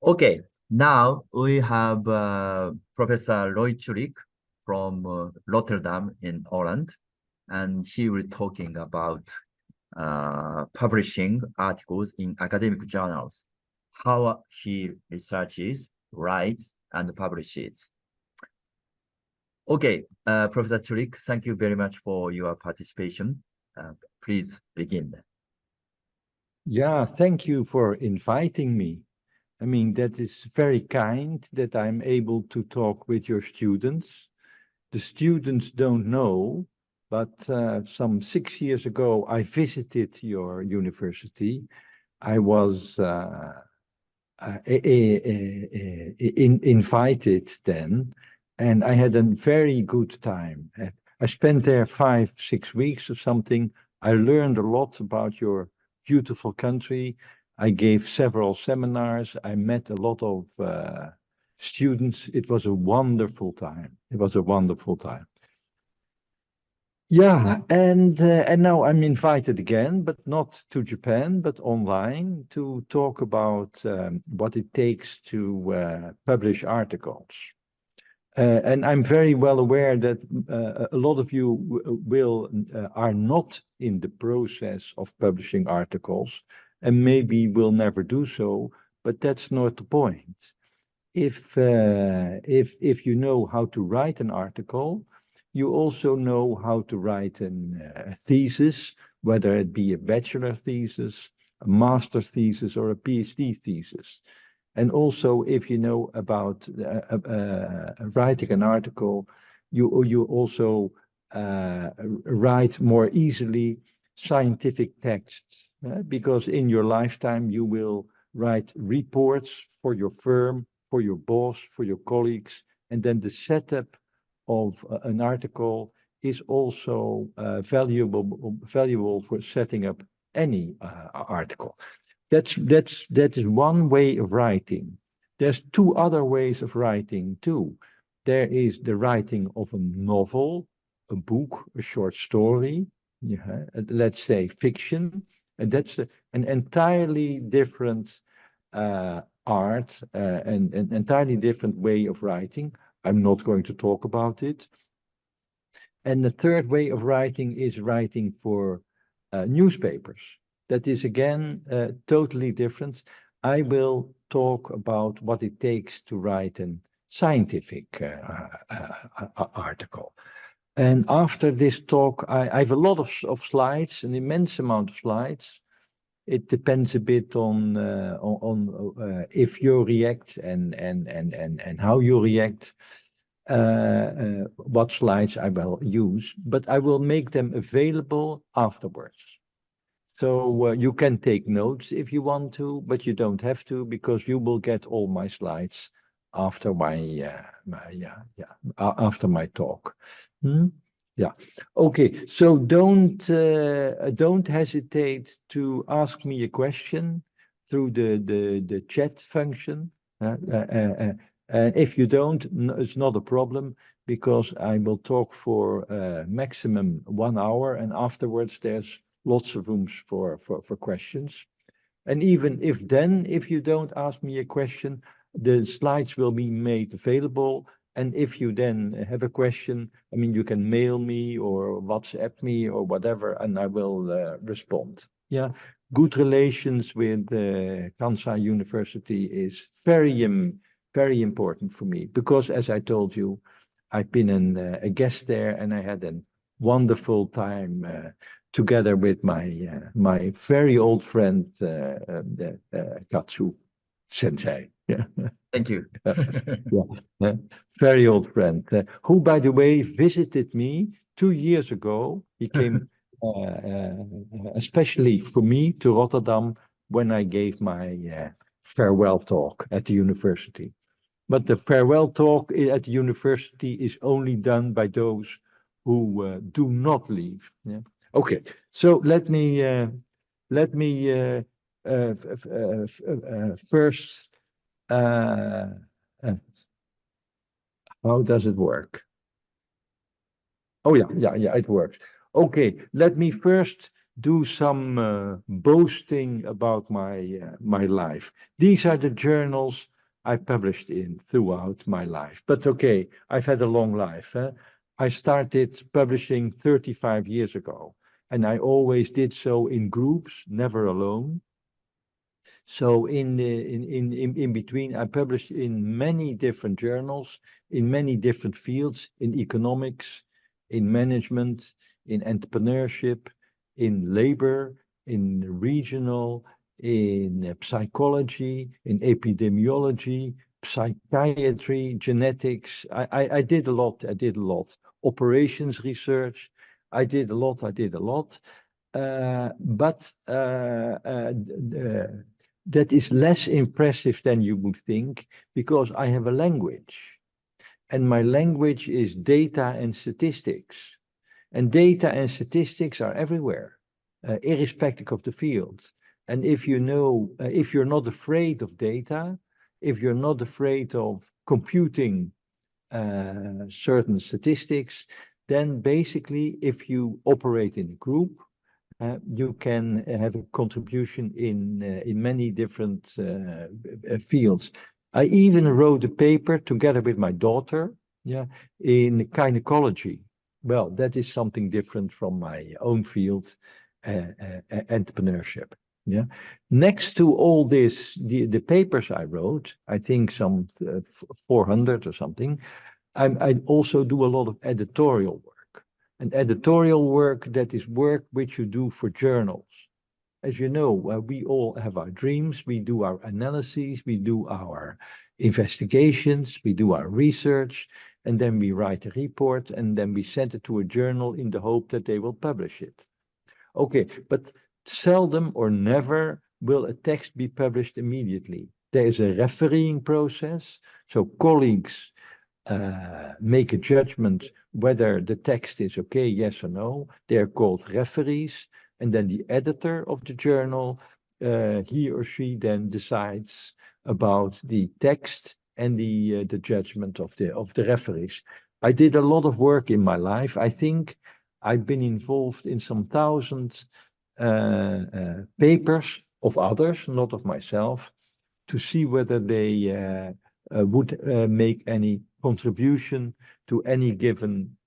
Okay, now we have Professor RoyThurik from Rotterdam in Holland, and he will talking about publishing articles in academic journals, how he researches, writes, and publishes. Okay, Professor Thurik, thank you very much for your participation. Please begin. Yeah, thank you for inviting me. I mean, that is very kind that I'm able to talk with your students. The students don't know, but some 6 years ago, I visited your university. I was invited then, and I had a very good time. I spent there 5-6 weeks or something. I learned a lot about your beautiful country. I gave several seminars. I met a lot of students. It was a wonderful time. It was a wonderful time. Yeah, and now I'm invited again, but not to Japan, but online to talk about what it takes to publish articles. And I'm very well aware that a lot of you are not in the process of publishing articles, and maybe will never do so. But that's not the point. If you know how to write an article, you also know how to write a thesis, whether it be a bachelor thesis, a master's thesis, or a PhD thesis. And also, if you know about writing an article, you also write more easily scientific texts, because in your lifetime you will write reports for your firm, for your boss, for your colleagues, and then the setup of an article is also valuable for setting up any article. That is one way of writing. There's two other ways of writing too. There is the writing of a novel, a book, a short story, let's say fiction, and that's an entirely different art and an entirely different way of writing. I'm not going to talk about it. And the third way of writing is writing for newspapers. That is again totally different. I will talk about what it takes to write a scientific article. And after this talk, I have a lot of slides, an immense amount of slides. It depends a bit on if you react and how you react, what slides I will use, but I will make them available afterwards. So you can take notes if you want to, but you don't have to, because you will get all my slides after after my talk. Yeah. Okay. So don't hesitate to ask me a question through the chat function. And if you don't, it's not a problem, because I will talk for maximum 1 hour, and afterwards there's lots of rooms for questions. And even if you don't ask me a question, the slides will be made available. And if you then have a question, I mean, you can mail me or WhatsApp me or whatever, and I will respond. Yeah, good relations with Kansai University is very important for me, because as I told you, I've been a guest there, and I had a wonderful time together with my very old friend Katsu Sensei. Yeah. Thank you. Yeah, very old friend, who, by the way, visited me 2 years ago. He came especially for me to Rotterdam when I gave my farewell talk at the university. But the farewell talk at the university is only done by those who do not leave. Yeah. Okay, so let me first. How does it work? Oh yeah, it works. Okay, let me first do some boasting about my life. These are the journals I published in throughout my life. But okay, I've had a long life. I started publishing 35 years ago, and I always did so in groups, never alone. So in between, I published in many different journals, in many different fields, in economics, in management, in entrepreneurship, in labor, in regional, in psychology, in epidemiology, psychiatry, genetics. I did a lot. I did a lot. Operations research. I did a lot. I did a lot. But that is less impressive than you would think, because I have a language, and my language is data and statistics. And data and statistics are everywhere, irrespective of the field. And if you know, if you're not afraid of data, if you're not afraid of computing certain statistics, then basically, if you operate in a group, you can have a contribution in many different fields. I even wrote a paper together with my daughter, yeah, in gynecology. Well, that is something different from my own field, entrepreneurship. Yeah. Next to all this, the papers I wrote, I think some 400 or something, I also do a lot of editorial work. And editorial work, that is work which you do for journals. As you know, we all have our dreams, we do our analyses, we do our investigations, we do our research, and then we write a report, and then we send it to a journal in the hope that they will publish it. Okay, but seldom or never will a text be published immediately. There is a refereeing process, so colleagues make a judgment whether the text is okay, yes or no. They're called referees, and then the editor of the journal, he or she then decides about the text and the judgment of the referees. I did a lot of work in my life. I think I've been involved in some 1,000 papers of others, not of myself, to see whether they would make any contribution to any given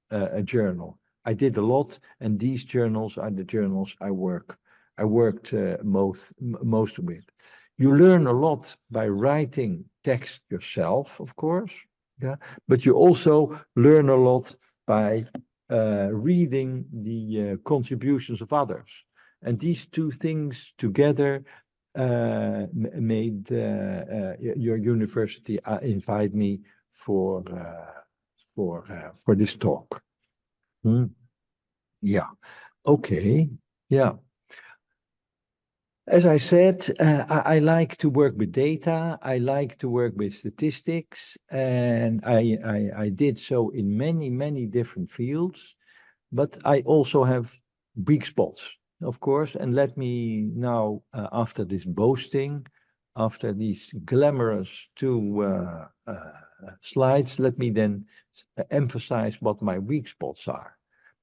journal. I did a lot, and these journals are the journals I worked most with. You learn a lot by writing text yourself, of course, yeah, but you also learn a lot by reading the contributions of others. And these two things together made your university invite me for this talk. Yeah. Okay. Yeah. As I said, I like to work with data. I like to work with statistics, and I did so in many different fields. But I also have weak spots, of course. And let me now, after this boasting, after these glamorous two slides, let me then emphasize what my weak spots are.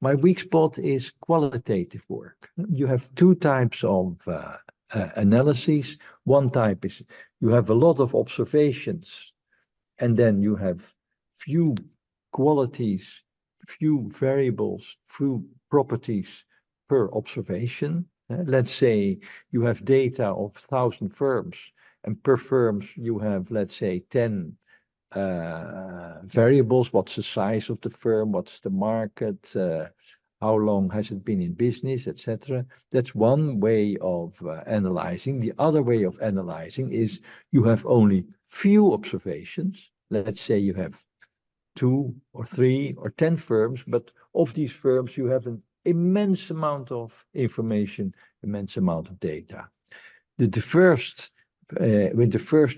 My weak spot is qualitative work. You have two types of analyses. One type is you have a lot of observations, and then you have few qualities, few variables, few properties per observation. Let's say you have data of 1,000 firms, and per firms you have, let's say, 10 variables. What's the size of the firm? What's the market? How long has it been in business, etc. That's one way of analyzing. The other way of analyzing is you have only few observations. Let's say you have 2 or 3 or 10 firms, but of these firms you have an immense amount of information, immense amount of data. With the first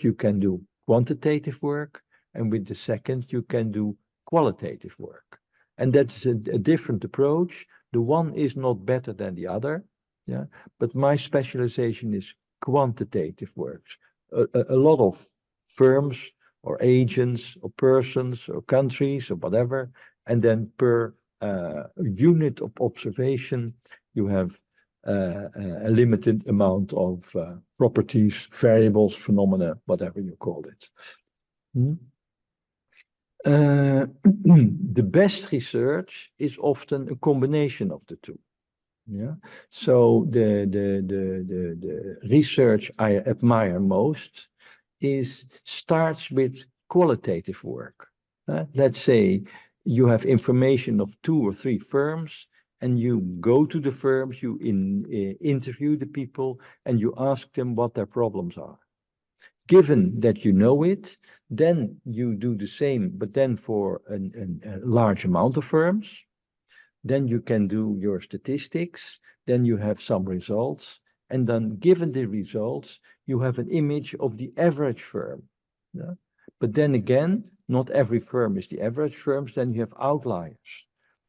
you can do quantitative work, and with the second you can do qualitative work. And that's a different approach. The one is not better than the other, yeah. But my specialization is quantitative works. A lot of firms or agents or persons or countries or whatever, and then per unit of observation you have a limited amount of properties, variables, phenomena, whatever you call it. The best research is often a combination of the two. Yeah. So the research I admire most starts with qualitative work. Let's say you have information of 2 or 3 firms, and you go to the firms, you interview the people, and you ask them what their problems are. Given that you know it, then you do the same, but then for a large amount of firms. Then you can do your statistics, then you have some results, and then given the results, you have an image of the average firm. Yeah? But then again, not every firm is the average firms, then you have outliers.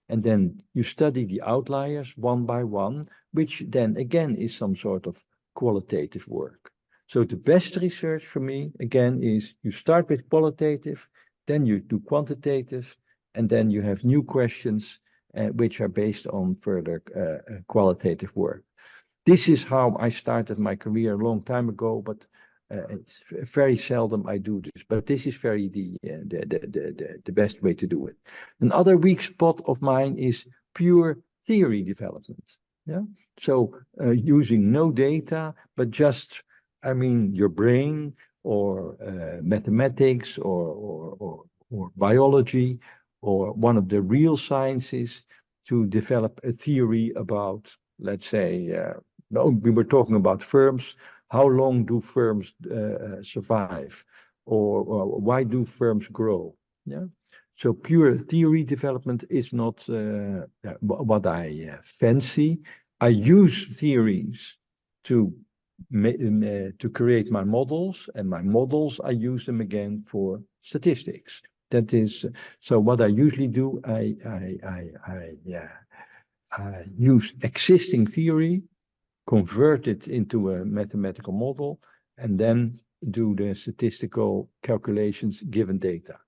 And then you study the outliers one by one, which then again is some sort of qualitative work. So the best research for me, again, is you start with qualitative, then you do quantitative, and then you have new questions which are based on further qualitative work. This is how I started my career a long time ago, but it's very seldom I do this. But this is very the best way to do it. Another weak spot of mine is pure theory development. Yeah. So using no data, but just, I mean, your brain or mathematics or biology, or one of the real sciences to develop a theory about, let's say, we were talking about firms. How long do firms survive? Or why do firms grow? Yeah. So pure theory development is not what I fancy. I use theories to create my models, and my models, I use them again for statistics. That is, so what I usually do, I use existing theory, convert it into a mathematical model, and then do the statistical calculations given data.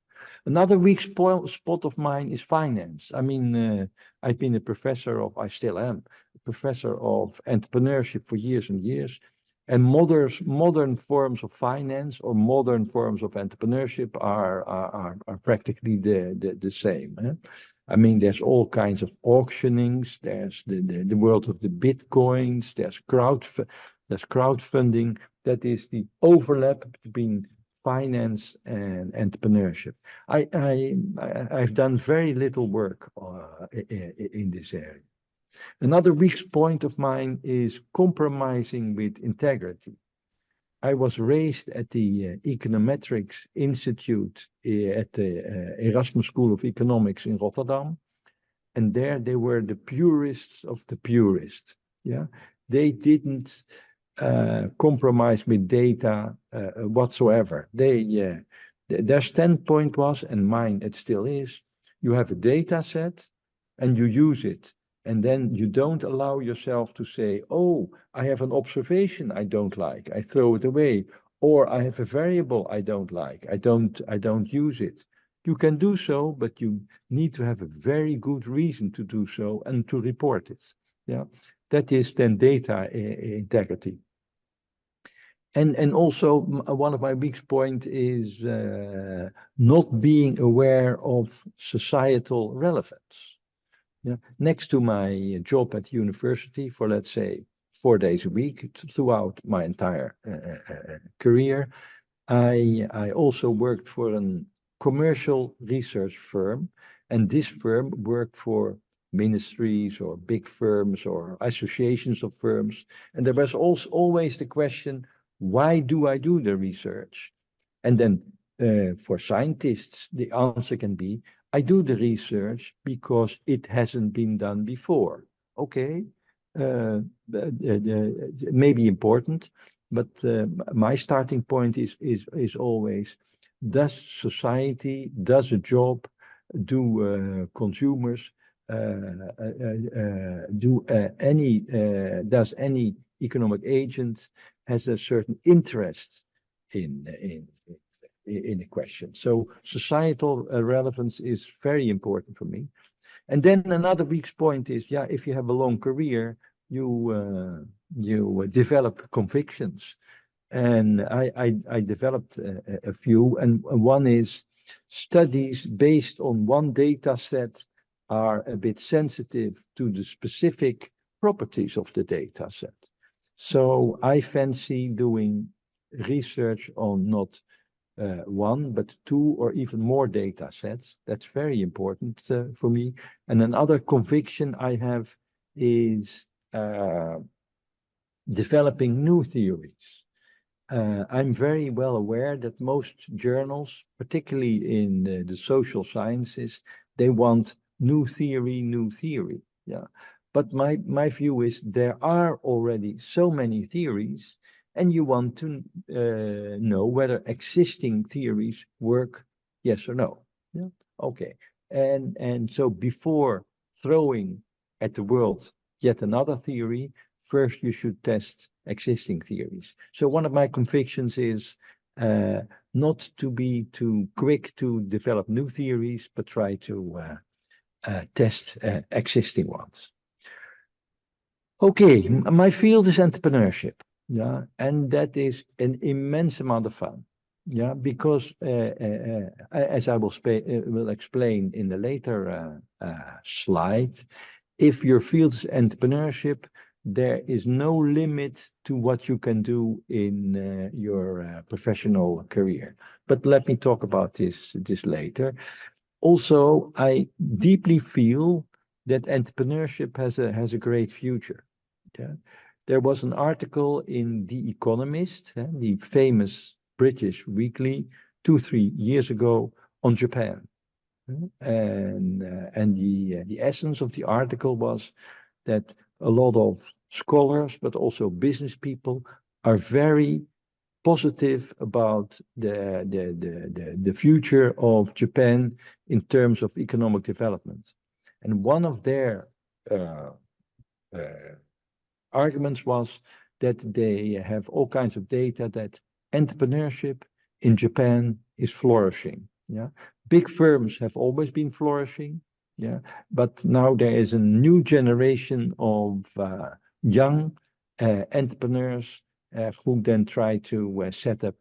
Another weak spot of mine is finance. I mean, I've been a professor of, I still am, a professor of entrepreneurship for years and years. And modern forms of finance or modern forms of entrepreneurship are practically the same. I mean, there's all kinds of auctionings. There's the world of the bitcoins. There's crowdfunding. That is the overlap between finance and entrepreneurship. I've done very little work in this area. Another weak point of mine is compromising with integrity. I was raised at the Econometrics Institute at the Erasmus School of Economics in Rotterdam. And there they were the purists of the purists. Yeah, they didn't compromise with data whatsoever. Their standpoint was, and mine it still is, you have a data set and you use it. And then you don't allow yourself to say, oh, I have an observation I don't like, I throw it away. Or I have a variable I don't like, I don't use it. You can do so, but you need to have a very good reason to do so and to report it. Yeah, that is then data integrity. And also one of my weak points is not being aware of societal relevance. Yeah. Next to my job at university for, let's say, 4 days a week throughout my entire career, I also worked for a commercial research firm, and this firm worked for ministries or big firms or associations of firms. And there was also always the question, why do I do the research? And then for scientists, the answer can be, I do the research because it hasn't been done before. Okay, maybe important, but my starting point is always, does society, does a job, do consumers, does any economic agent has a certain interest in a question. So societal relevance is very important for me. And then another weak point is, yeah, if you have a long career, you develop convictions. And I developed a few, and one is studies based on one data set are a bit sensitive to the specific properties of the data set. So I fancy doing research on not one, but two or even more data sets. That's very important for me. And another conviction I have is developing new theories. I'm very well aware that most journals, particularly in the social sciences, they want new theory. Yeah. But my view is there are already so many theories, and you want to know whether existing theories work, yes or no. Yeah. Okay. And so before throwing at the world yet another theory, first you should test existing theories. So one of my convictions is not to be too quick to develop new theories, but try to test existing ones. Okay, my field is entrepreneurship, yeah, and that is an immense amount of fun, yeah, because as I will explain in the later slide, if your field is entrepreneurship, there is no limit to what you can do in your professional career. But let me talk about this later. Also, I deeply feel that entrepreneurship has a great future. Yeah. There was an article in The Economist, the famous British weekly, 2-3 years ago on Japan. And the essence of the article was that a lot of scholars, but also business people, are very positive about the future of Japan in terms of economic development. And one of their arguments was that they have all kinds of data that entrepreneurship in Japan is flourishing. Yeah, big firms have always been flourishing. Yeah, but now there is a new generation of young entrepreneurs who then try to set up,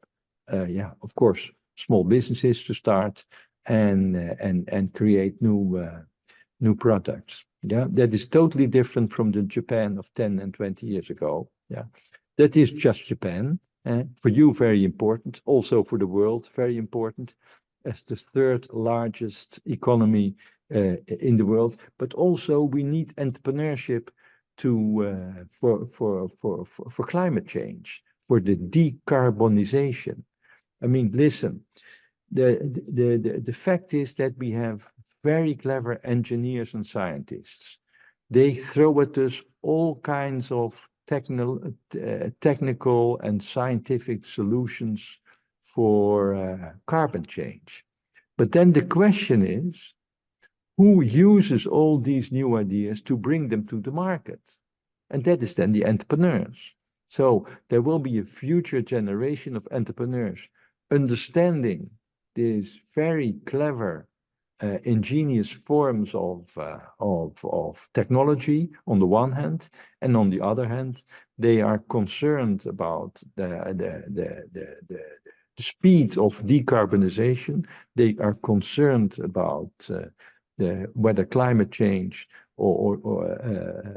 yeah, of course, small businesses to start and create new products. Yeah, that is totally different from the Japan of 10 and 20 years ago. Yeah, that is just Japan. For you, very important. Also for the world, very important. As the third largest economy in the world, but also we need entrepreneurship to for climate change, for the decarbonization. I mean, listen, the fact is that we have very clever engineers and scientists. They throw at us all kinds of technical and scientific solutions for carbon change. But then the question is, who uses all these new ideas to bring them to the market? And that is then the entrepreneurs. So there will be a future generation of entrepreneurs understanding these very clever, ingenious forms of technology on the one hand, and on the other hand, they are concerned about the speed of decarbonization. They are concerned about whether climate change or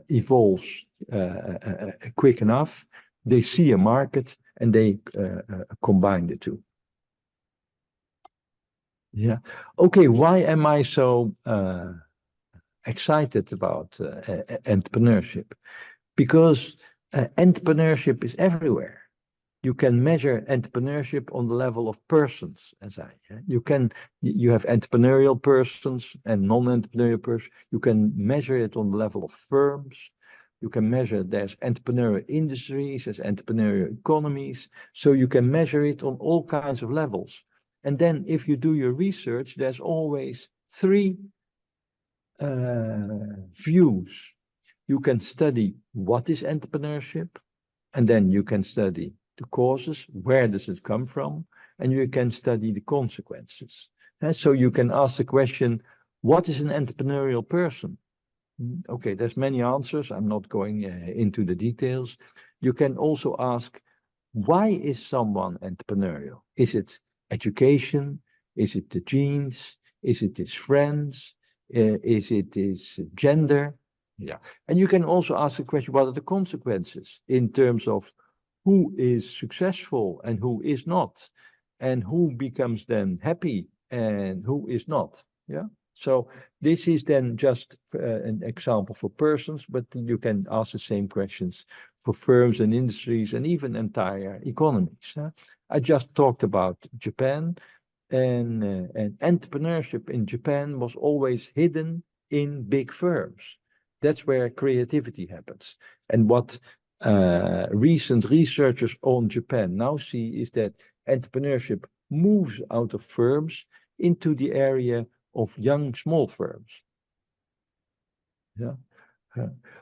evolves quick enough. They see a market and they combine the two. Yeah. Okay. Why am I so excited about entrepreneurship? Because entrepreneurship is everywhere. You can measure entrepreneurship on the level of persons, you have entrepreneurial persons and non-entrepreneurial persons. You can measure it on the level of firms. You can measure there's entrepreneurial industries, there's entrepreneurial economies. So you can measure it on all kinds of levels. And then if you do your research, there's always three views. You can study what is entrepreneurship, and then you can study the causes, where does it come from, and you can study the consequences. And so you can ask the question, what is an entrepreneurial person? Okay, there's many answers. I'm not going into the details. You can also ask, Why is someone entrepreneurial? Is it education? Is it the genes? Is it his friends? Is it his gender? Yeah. And you can also ask the question, what are the consequences in terms of who is successful and who is not, and who becomes then happy and who is not? Yeah. So this is then just an example for persons, but you can ask the same questions for firms and industries and even entire economies. I just talked about Japan, and entrepreneurship in Japan was always hidden in big firms. That's where creativity happens. And what recent researchers on Japan now see is that entrepreneurship moves out of firms into the area of young small firms. Yeah.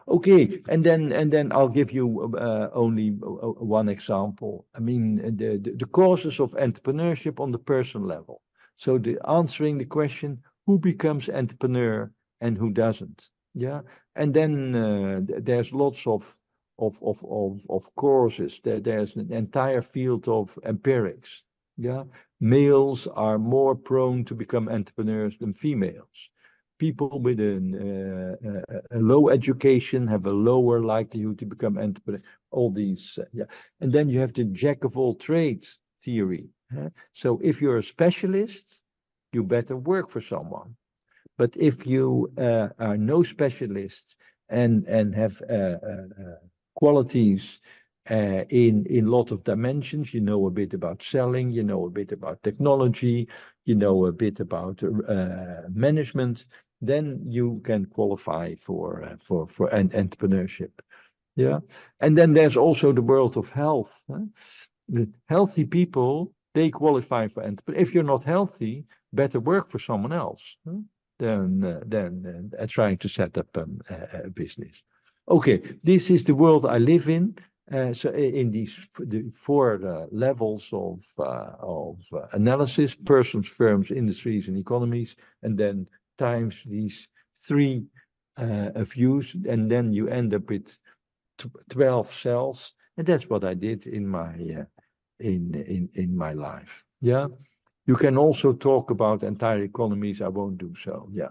Okay, and then I'll give you only one example. I mean, the causes of entrepreneurship on the person level. So answering the question, who becomes entrepreneur and who doesn't? Yeah, and then there's lots of courses. There's an entire field of empirics. Yeah, males are more prone to become entrepreneurs than females. People with a low education have a lower likelihood to become entrepreneurs. All these, yeah. And then you have the jack of all trades theory. So if you're a specialist, you better work for someone. But if you are no specialist and have qualities in a lot of dimensions, you know a bit about selling, you know a bit about technology, you know a bit about management, then you can qualify for an entrepreneurship. Yeah, and then there's also the world of health. The healthy people, they qualify for entrepreneur. If you're not healthy, better work for someone else than trying to set up a business. Okay, this is the world I live in. So in the four levels of analysis: persons, firms, industries, and economies, and then times these three views, and then you end up with 12 cells, and that's what I did in my in my life. Yeah, you can also talk about entire economies. I won't do so. Yeah.